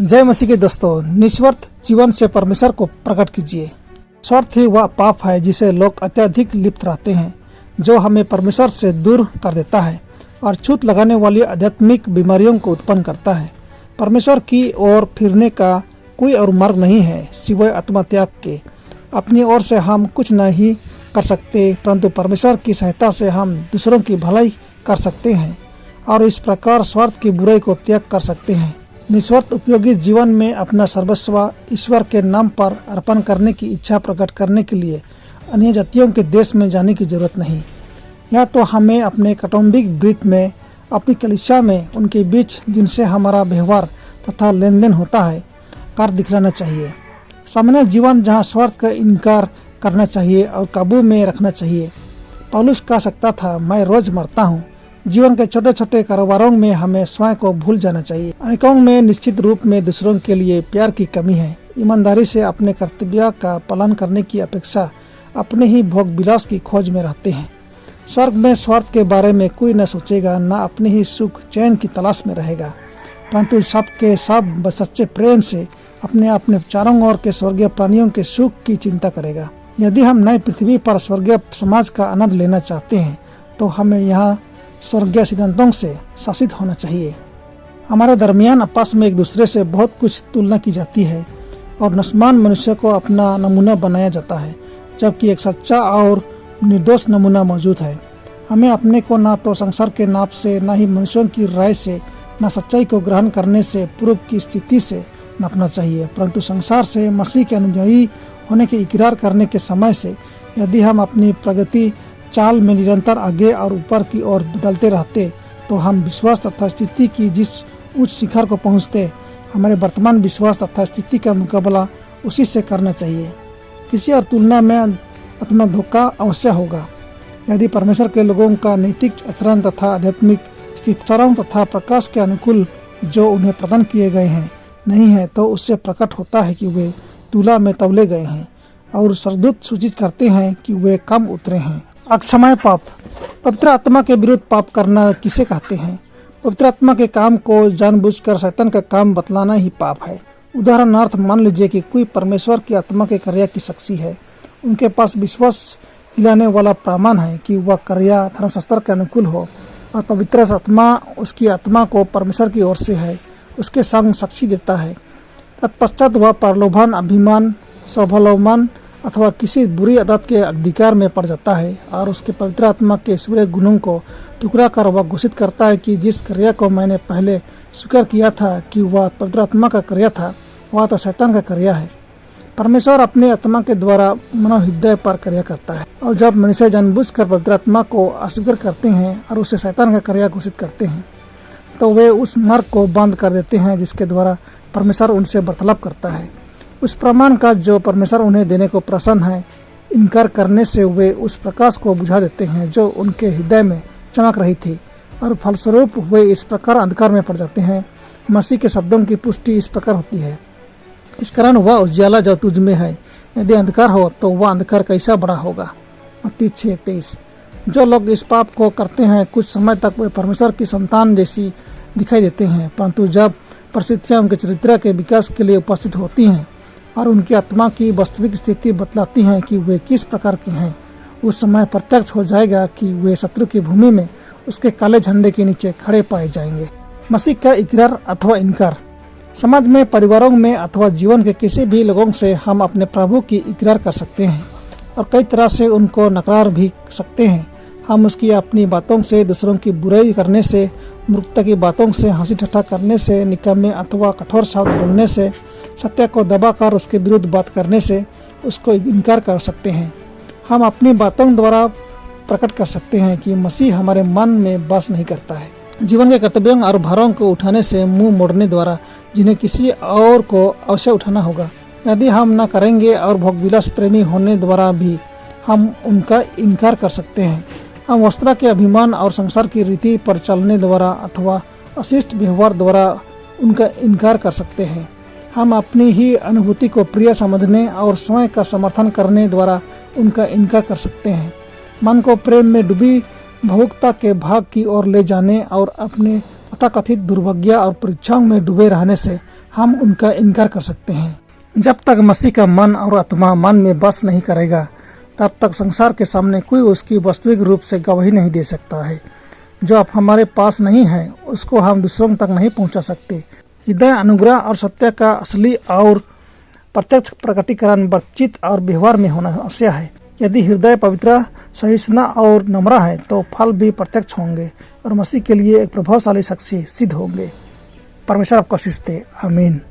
जय मसीह के दोस्तों, निस्वार्थ जीवन से परमेश्वर को प्रकट कीजिए। स्वार्थ ही वह पाप है जिसे लोग अत्यधिक लिप्त रहते हैं, जो हमें परमेश्वर से दूर कर देता है और छूत लगाने वाली आध्यात्मिक बीमारियों को उत्पन्न करता है। परमेश्वर की ओर फिरने का कोई और मार्ग नहीं है सिवाय आत्मत्याग के। अपनी ओर से हम कुछ नहीं कर सकते, परंतु परमेश्वर की सहायता से हम दूसरों की भलाई कर सकते हैं और इस प्रकार स्वार्थ की बुराई को त्याग कर सकते हैं। निस्वार्थ उपयोगी जीवन में अपना सर्वस्व ईश्वर के नाम पर अर्पण करने की इच्छा प्रकट करने के लिए अन्य जातियों के देश में जाने की जरूरत नहीं। या तो हमें अपने कौटुंबिक वृत्त में, अपनी कलीसिया में, उनके बीच जिनसे हमारा व्यवहार तथा लेन देन होता है, कर दिखलाना चाहिए। सामान्य जीवन जहाँ स्वार्थ का इनकार करना चाहिए और काबू में रखना चाहिए। पौलुस कह सकता था, मैं रोज मरता हूँ। जीवन के छोटे छोटे कारोबारों में हमें स्वयं को भूल जाना चाहिए। अनेकों में निश्चित रूप में दूसरों के लिए प्यार की कमी है। ईमानदारी से अपने कर्तव्य का पालन करने की अपेक्षा अपने ही भोग विलास की खोज में रहते हैं। स्वर्ग में स्वार्थ के बारे में कोई न सोचेगा, न अपने ही सुख चैन की तलाश में रहेगा, परंतु सबके सब सच्चे प्रेम से अपने चारों ओर के स्वर्गीय प्राणियों के सुख की चिंता करेगा। यदि हम नई पृथ्वी पर स्वर्गीय समाज का आनंद लेना चाहते हैं तो हमें यहाँ स्वर्गीय सिद्धांतों से शासित होना चाहिए। हमारे दरमियान आपस में एक दूसरे से बहुत कुछ तुलना की जाती है और नस्मान मनुष्य को अपना नमूना बनाया जाता है, जबकि एक सच्चा और निर्दोष नमूना मौजूद है। हमें अपने को न तो संसार के नाप से, न ही मनुष्यों की राय से, न सच्चाई को ग्रहण करने से पूर्व की स्थिति से नापना चाहिए, परंतु संसार से मसीह के अनुयायी होने के इकरार करने के समय से। यदि हम अपनी प्रगति चाल में निरंतर आगे और ऊपर की ओर बदलते रहते तो हम विश्वास तथा स्थिति की जिस उच्च शिखर को पहुंचते, हमारे वर्तमान विश्वास तथा स्थिति का मुकाबला उसी से करना चाहिए। किसी और तुलना में आत्मधोखा अवश्य होगा। यदि परमेश्वर के लोगों का नैतिक आचरण तथा आध्यात्मिक स्थितियों तथा प्रकाश के अनुकूल जो उन्हें प्रदान किए गए हैं नहीं है, तो उससे प्रकट होता है कि वे तुला में तौले गए हैं और स्वर्गदूत सूचित करते हैं कि वे कम उतरे हैं। अक्षमय पाप। पवित्र आत्मा के विरुद्ध पाप करना किसे कहते हैं? पवित्र आत्मा के काम को जानबूझकर शैतान का काम बतलाना ही पाप है। उदाहरणार्थ मान लीजिए कि कोई परमेश्वर की आत्मा के कार्य की साक्षी है। उनके पास विश्वास हिलाने वाला प्रमाण है कि वह कार्य धर्मशास्त्र के अनुकूल हो और पवित्र आत्मा उसकी आत्मा को परमेश्वर की ओर से है, उसके संग साक्षी देता है। तत्पश्चात वह प्रलोभन, अभिमान, स्वावलंबन अथवा किसी बुरी आदत के अधिकार में पड़ जाता है और उसके पवित्र आत्मा के ईश्वरीय गुणों को टुकड़ा कर वह घोषित करता है कि जिस क्रिया को मैंने पहले स्वीकार किया था कि वह पवित्र आत्मा का क्रिया था, वह तो शैतान का क्रिया है। परमेश्वर अपने आत्मा के द्वारा मनोहृदय पर क्रिया करता है और जब मनुष्य जानबूझकर पवित्र आत्मा को अस्वीकार करते हैं और उसे शैतान का क्रिया घोषित करते हैं, तो वे उस मार्ग को बंद कर देते हैं जिसके द्वारा परमेश्वर उनसे वार्तालाप करता है। उस प्रमाण का जो परमेश्वर उन्हें देने को प्रसन्न है, इनकार करने से वे उस प्रकाश को बुझा देते हैं जो उनके हृदय में चमक रही थी और फलस्वरूप वे इस प्रकार अंधकार में पड़ जाते हैं। मसीह के शब्दों की पुष्टि इस प्रकार होती है, इस कारण वह उजियाला जो तुझ में है, यदि अंधकार हो तो वह अंधकार कैसा बड़ा होगा। मत्ती 6:23। जो लोग इस पाप को करते हैं कुछ समय तक वे परमेश्वर की संतान जैसी दिखाई देते हैं, परंतु जब परिस्थितियाँ उनके चरित्र के विकास के लिए उपस्थित होती हैं और उनकी आत्मा की वास्तविक स्थिति बतलाती हैं कि वे किस प्रकार के हैं, उस समय प्रत्यक्ष हो जाएगा कि वे शत्रु की भूमि में उसके काले झंडे के नीचे खड़े पाए जाएंगे। मसीह का इकरार अथवा इनकार। समाज में, परिवारों में अथवा जीवन के किसी भी लोगों से हम अपने प्रभु की इकरार कर सकते हैं और कई तरह से उनको नकार भी सकते हैं। हम उसकी अपनी बातों से, दूसरों की बुराई करने से, मूर्खता की बातों से, हंसी ठट्ठा करने से, निकम्मे अथवा कठोर शब्द बोलने से, सत्य को दबाकर उसके विरुद्ध बात करने से उसको इनकार कर सकते हैं। हम अपनी बातों द्वारा प्रकट कर सकते हैं कि मसीह हमारे मन में वास नहीं करता है। जीवन के कर्तव्यों और भारों को उठाने से, मुंह मोड़ने द्वारा, जिन्हें किसी और को अवश्य उठाना होगा, यदि हम न करेंगे और भोगविलास प्रेमी होने द्वारा भी हम उनका इनकार कर सकते हैं। हम वस्त्र के अभिमान और संसार की रीति पर चलने द्वारा अथवा अशिष्ट व्यवहार द्वारा उनका इनकार कर सकते हैं। हम अपनी ही अनुभूति को प्रिय समझने और स्वयं का समर्थन करने द्वारा उनका इनकार कर सकते हैं। मन को प्रेम में डूबी भावुकता के भाग की ओर ले जाने और अपने तथाकथित दुर्भाग्य और परीक्षाओं में डूबे रहने से हम उनका इनकार कर सकते हैं। जब तक मसीह का मन और आत्मा मन में बस नहीं करेगा, तब तक संसार के सामने कोई उसकी वास्तविक रूप से गवाही नहीं दे सकता है। जो अब हमारे पास नहीं है, उसको हम दूसरों तक नहीं पहुंचा सकते। हृदय अनुग्रह और सत्य का असली और प्रत्यक्ष प्रकटीकरण बातचीत और व्यवहार में होना आवश्यक है। यदि हृदय पवित्र, सहिष्णु और नम्र है, तो फल भी प्रत्यक्ष होंगे और मसीह के लिए एक प्रभावशाली साक्षी सिद्ध होंगे। परमेश्वर आपको आशीष दे। आमीन।